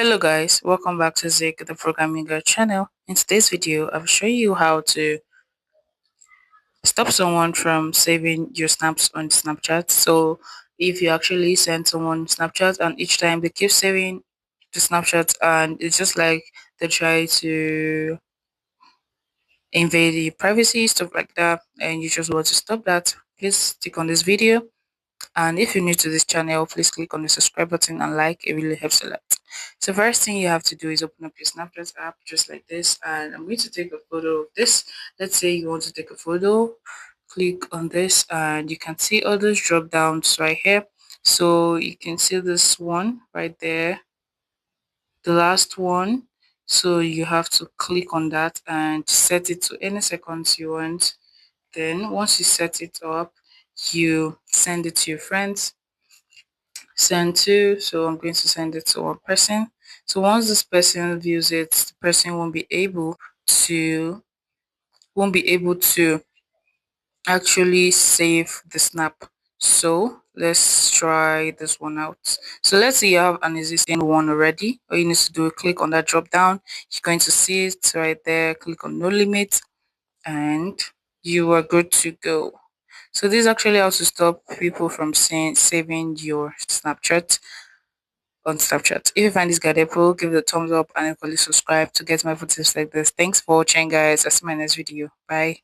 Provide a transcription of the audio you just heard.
Hello guys, welcome back to Zik, the Programming Girl channel. In today's video, I'll show you how to stop someone from saving your snaps on Snapchat. So if you actually send someone Snapchat and each time they keep saving the Snapchat and it's just like they try to invade your privacy, stuff like that, and you just want to stop that, please stick on this video. And if you're new to this channel, please click on the subscribe button and like. It really helps a lot. So first thing you have to do is open up your Snapchat app just like this. And I'm going to take a photo of this. Let's say you want to take a photo. Click on this and you can see all those drop downs right here. So you can see this one right there, the last one. So you have to click on that and set it to any seconds you want. Then once you set it up, you send it to your friends. Send to, so I'm going to send it to one person. So once this person views it, the person to won't be able to actually save the snap. So let's try this one out. So let's say you have an existing one already. All you need to do is click on that drop down. You're going to see it right there. Click on no limit and you are good to go. So this is actually how to stop people from saving your Snapchat on Snapchat. If you find this guide helpful, give it a thumbs up and equally subscribe to get more tips like this. Thanks for watching guys. I'll see you in my next video. Bye.